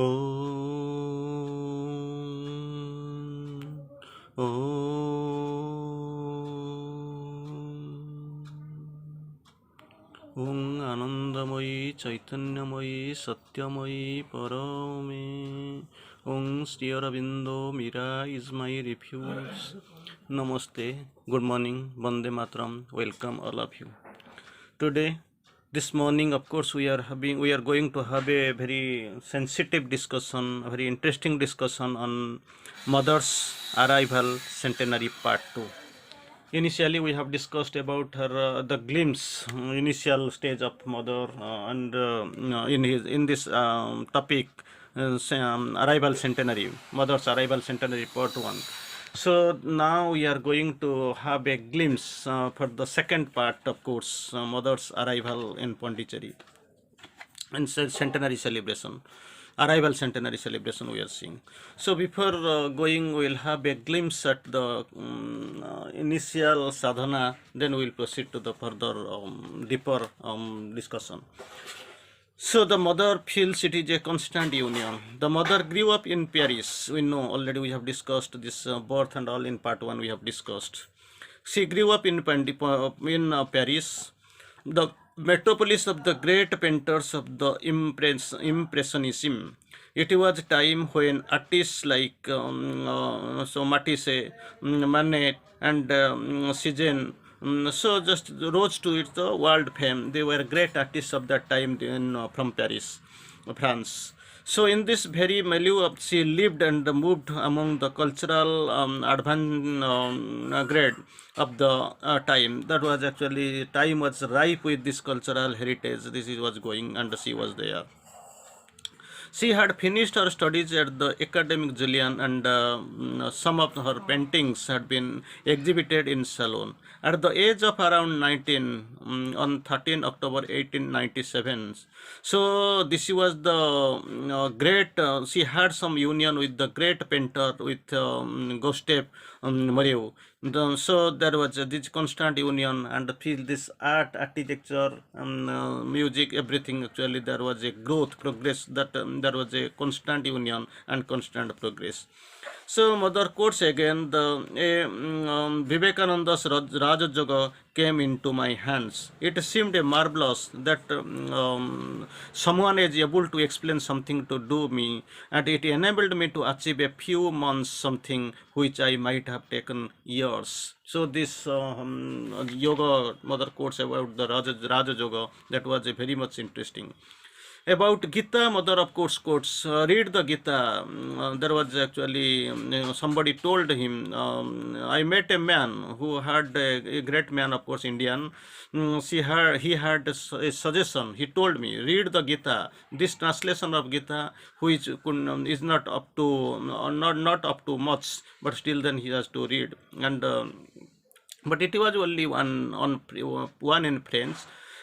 Om. Om Anandamayi Chaitanyamayi Satyamayi Parame. Om Sri Aurobindo Mira is my refuge. Namaste. Good morning. Vande Mataram. Welcome all of you. Today, this morning, of course, we are going to have a very sensitive discussion, a very interesting discussion on Mother's Arrival Centenary Part 2. Initially, we have discussed about her the glimpse, initial stage of mother, and in this topic, arrival centenary, mother's arrival centenary part 1. So now we are going to have a glimpse for the second part, of course, mother's arrival in Pondicherry and centenary celebration, arrival centenary celebration we are seeing. So before going, we will have a glimpse at the initial sadhana, then we will proceed to the further deeper discussion. So the mother feels it is a constant union. The mother grew up in Paris. We know already, we have discussed this birth and all in part 1 we have discussed. She grew up in Paris, the metropolis of the great painters of the Impressionism. It was a time when artists like Matisse, Manet, and Cezanne so just rose to its world fame. They were great artists of that time from Paris, France. So in this very milieu, she lived and moved among the cultural grade of the time. That was actually, time was ripe with this cultural heritage. This was going, and she was there. She had finished her studies at the Academic Julian, and some of her paintings had been exhibited in Salon. At the age of around 19, on 13 October 1897, so this was the great, she had some union with the great painter, with Gustave Moreau. So there was this constant union, and feel this art, architecture, music, everything. Actually, there was a growth, progress. That there was a constant union and constant progress. So mother quotes again, the Vivekananda's Raja Yoga came into my hands. It seemed a marvelous that someone is able to explain something to do me, and it enabled me to achieve a few months something which I might have taken years. So this yoga, mother quotes about the Raja Yoga, that was a very much interesting. About Gita, mother of course quotes, read the Gita. There was actually, somebody told him, I met a man who had a great man, of course, Indian. He had a suggestion. He told me, read the Gita. This translation of Gita, which is not up to not up to much, but still then he has to read. And but it was only one in French.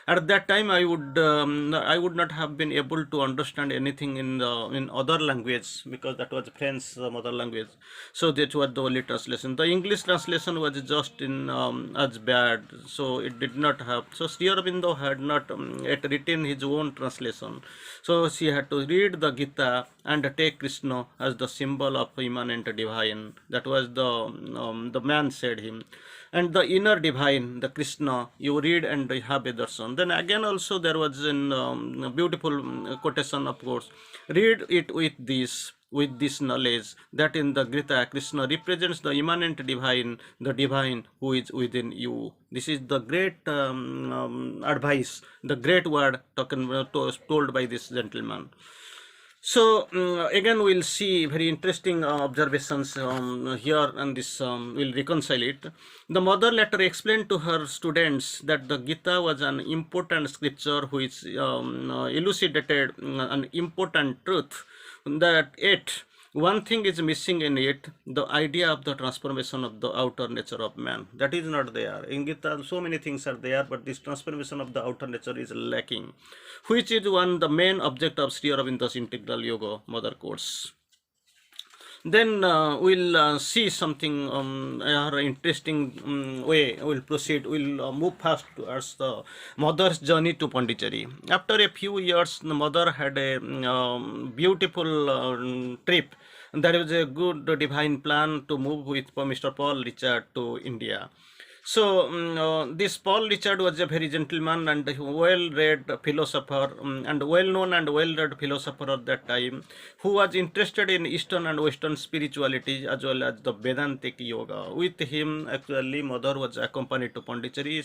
At that time, I would not have been able to understand anything in other language, because that was French mother language. So that was the only translation. The English translation was just in as bad, so it did not have. So Sri Aurobindo had not yet written his own translation. So she had to read the Gita and take Krishna as the symbol of immanent divine. That was the man said him. And the inner divine, the Krishna, you read and have a darshan. Then again also there was a beautiful quotation, of course. Read it with this knowledge that in the Gita, Krishna represents the immanent divine, the divine who is within you. This is the great advice, the great word told by this gentleman. So again we'll see very interesting observations here, and this will reconcile it. The mother later explained to her students that the Gita was an important scripture which elucidated an important truth, that one thing is missing in it, the idea of the transformation of the outer nature of man. That is not there. In Gita, so many things are there, but this transformation of the outer nature is lacking, which is the main object of Sri Aurobindo's integral yoga, mother quotes. Then we'll see something interesting way. We'll proceed. We'll move fast towards the mother's journey to Pondicherry. After a few years, the mother had a beautiful trip. That was a good divine plan to move with Mr. Paul Richard to India. So, this Paul Richard was a very gentleman and well-read philosopher, and well-known and well-read philosopher at that time, who was interested in Eastern and Western spirituality as well as the Vedantic yoga. With him, actually, mother was accompanied to Pondicherry.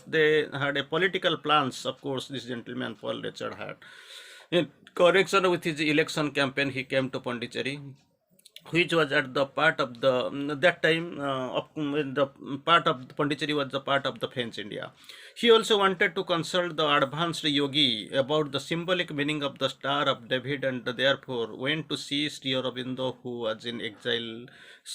They had a political plans, of course, this gentleman Paul Richard had. In connection with his election campaign, he came to Pondicherry, which was at the part of the that time when the part of Pondicherry was the part of the French India. He also wanted to consult the advanced yogi about the symbolic meaning of the Star of David, and therefore went to see Sri Aurobindo, who was in exile,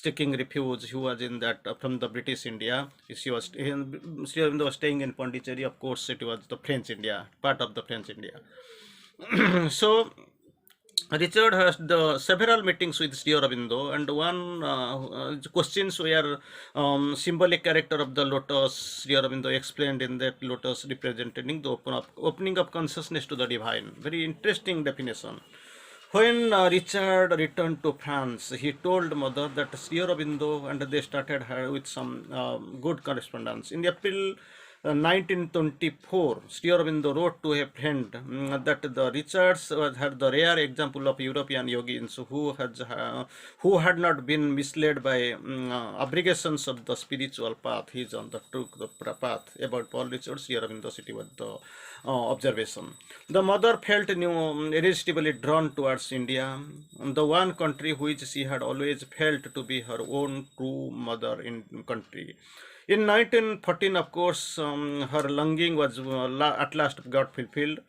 taking refuge, who was in that from the British India. Sri Aurobindo was staying in Pondicherry. Of course, it was the French India, part of the French India. So Richard has the several meetings with Sri Aurobindo, and one questions were symbolic character of the lotus. Sri Aurobindo explained in that lotus representing the opening of consciousness to the divine. Very interesting definition. When Richard returned to France, he told mother that Sri Aurobindo, and they started her with some good correspondence. In April 1924, Sri Aurobindo wrote to a friend that the Richards had the rare example of European yogis who had not been misled by abrogations of the spiritual path. He is on the true path. About Paul Richards, Sri Aurobindo city was the observation. The mother felt irresistibly drawn towards India, the one country which she had always felt to be her own true mother in country. In 1914, of course, her longing was at last got fulfilled,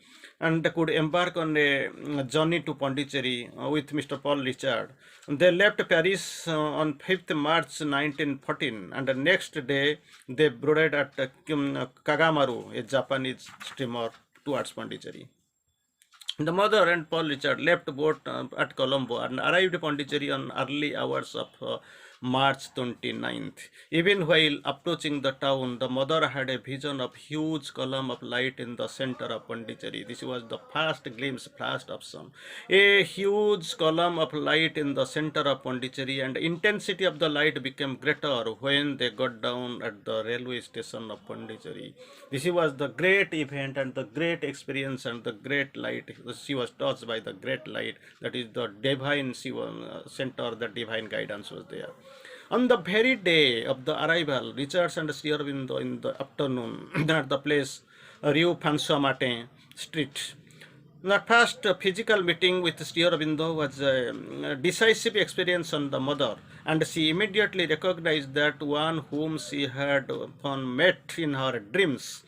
and could embark on a journey to Pondicherry with Mr. Paul Richard. They left Paris on 5th March 1914, and the next day they boarded at Kagamaru, a Japanese steamer, towards Pondicherry. The mother and Paul Richard left boat at Colombo and arrived Pondicherry on early hours of March 29th. Even while approaching the town, the mother had a vision of huge column of light in the center of Pondicherry. This was the first glimpse, first of some. A huge column of light in the center of Pondicherry, and intensity of the light became greater when they got down at the railway station of Pondicherry. This was the great event and the great experience and the great light. She was touched by the great light. That is the divine center, the divine guidance was there. On the very day of the arrival, Richards and Sri Aurobindo in the afternoon at the place Rue François Martin Street. The first physical meeting with Sri Aurobindo was a decisive experience on the mother, and she immediately recognized that one whom she had often met in her dreams,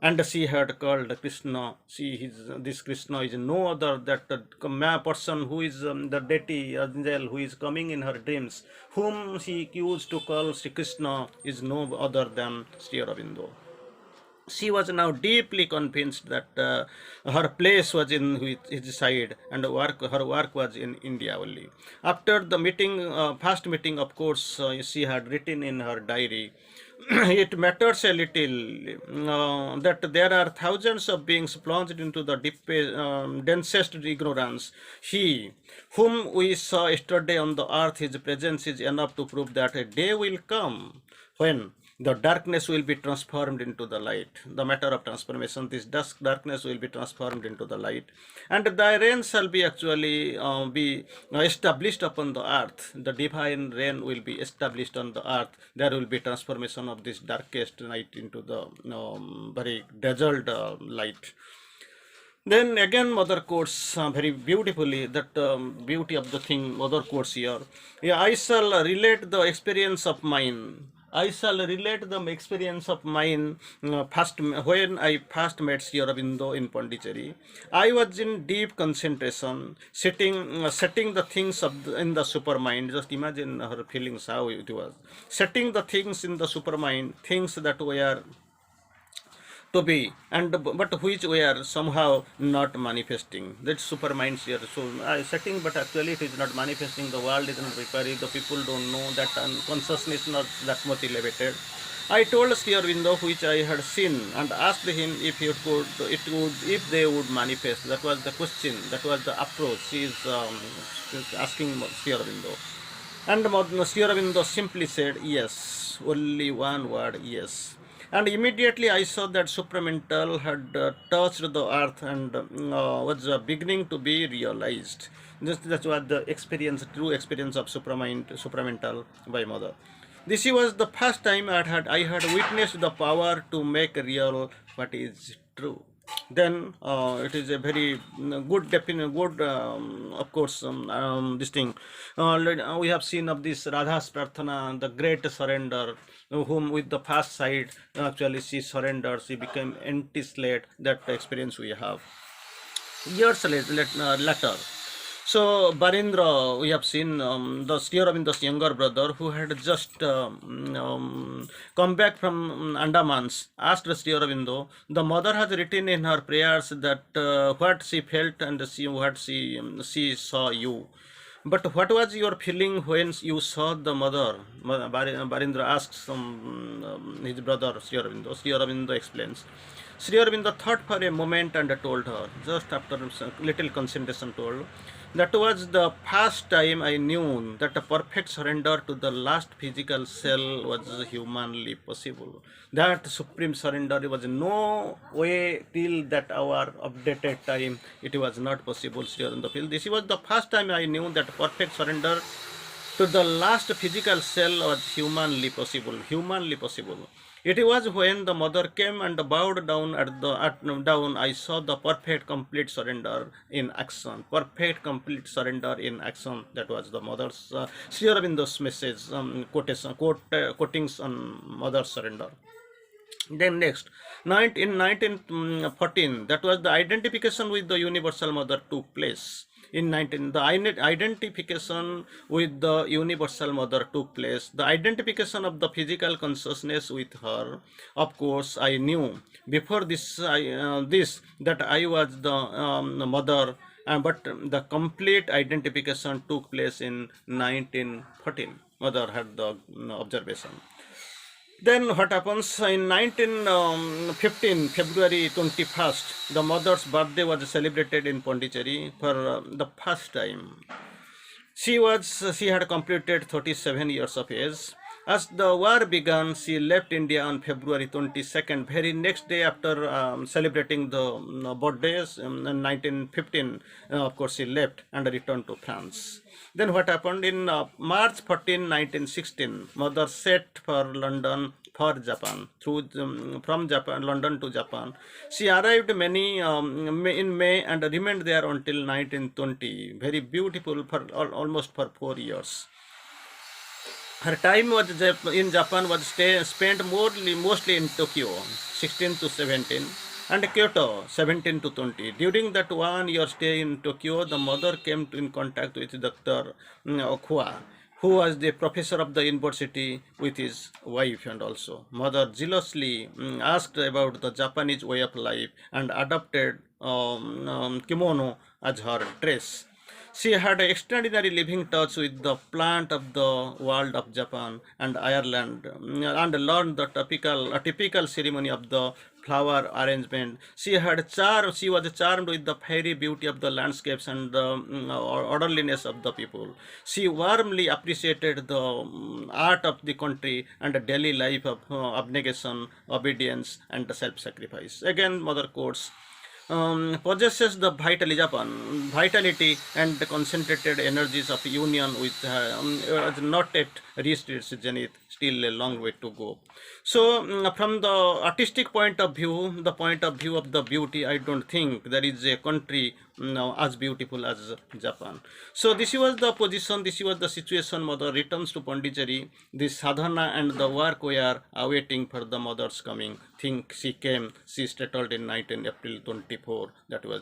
and she had called Krishna. This Krishna is no other that the person who is the deity angel who is coming in her dreams, whom she used to call Sri Krishna, is no other than Sri Aurobindo. She was now deeply convinced that her place was in his side, and her work was in India only. After the meeting, first meeting, of course, she had written in her diary, it matters a little that there are thousands of beings plunged into the densest ignorance. He, whom we saw yesterday on the earth, his presence is enough to prove that a day will come when the darkness will be transformed into the light. The matter of transformation, this darkness will be transformed into the light, and thy reign shall be actually be established upon the earth. The divine reign will be established on the earth. There will be transformation of this darkest night into the very dazzled light. Then again, mother quotes very beautifully that beauty of the thing. Mother quotes here. Yeah, I shall relate the experience of mine. I shall relate the experience of mine first when I first met Sri Aurobindo in Pondicherry. I was in deep concentration, setting the things in the supermind. Just imagine her feelings, how it was. Setting the things in the supermind, things that were to be, and but which were somehow not manifesting. That's super minds here. So setting, but actually it is not manifesting. The world is not preparing. The people don't know that consciousness is not that much elevated. I told Sri Aurobindo which I had seen and asked him if if they would manifest. That was the question. That was the approach. She is asking Sri Aurobindo. And Sri Aurobindo simply said yes, only one word, yes. And immediately I saw that supramental had touched the earth and was beginning to be realized. That was the experience, true experience of supramental by mother. This was the first time I had witnessed the power to make real what is true. Then it is a very good good of course this thing we have seen of this Radha's Prarthana, the great surrender, whom with the first sight actually she surrendered, she became empty slate. That experience we have years later. So Barindra, we have seen the Sri Aurobindo's younger brother, who had just come back from Andamans, asked Sri Aurobindo. The mother has written in her prayers that what she felt and what she saw you. But what was your feeling when you saw the mother? Barindra asks his brother Sri Aurobindo. Sri Aurobindo explains. Sri Aurobindo thought for a moment and told her, just after a little concentration, told, that was the first time I knew that a perfect surrender to the last physical cell was humanly possible. That supreme surrender was no way till that hour updated time. It was not possible. Sri Aurobindo feel. This was the first time I knew that perfect surrender to the last physical cell was humanly possible. Humanly possible. It was when the mother came and bowed down down. I saw the perfect, complete surrender in action. Perfect, complete surrender in action. That was the mother's Sri Aurobindo's message, quotings on mother's surrender. Then next, in 1914, that was the identification with the Universal Mother took place. In 19, the identification with the Universal Mother took place. The identification of the physical consciousness with her. Of course, I knew before this that I was the mother, but the complete identification took place in 1914. Mother had the observation. Then what happens in 1915, February 21st, the mother's birthday was celebrated in Pondicherry for the first time. She had completed 37 years of age. As the war began, she left India on February 22nd, very next day after celebrating the birthdays in 1915. Of course, she left and returned to France. Then what happened in March 14, 1916, mother set for London for Japan from Japan, London to Japan. She arrived in May and remained there until 1920. Very beautiful for almost for 4 years. Her time in Japan was spent mostly in Tokyo, 16 to 17, and Kyoto, 17 to 20. During that 1 year stay in Tokyo, the mother came in contact with Dr. Okua, who was the professor of the university with his wife, and also mother jealously asked about the Japanese way of life and adopted kimono as her dress. She had extraordinary living touch with the plant of the world of Japan and Ireland, and learned the typical ceremony of the flower arrangement. She was charmed with the fairy beauty of the landscapes and the orderliness of the people. She warmly appreciated the art of the country and the daily life of abnegation, obedience, and self-sacrifice. Again, mother quotes, possesses the vitality and the concentrated energies of union with has not yet reached its zenith, still a long way to go. So from the artistic point of view, the point of view of the beauty, I don't think there is a country as beautiful as Japan. So this was the position, this was the situation. Mother returns to Pondicherry. The sadhana and the work were awaiting for the mother's coming. Think she came, she settled in 19 April 24. That was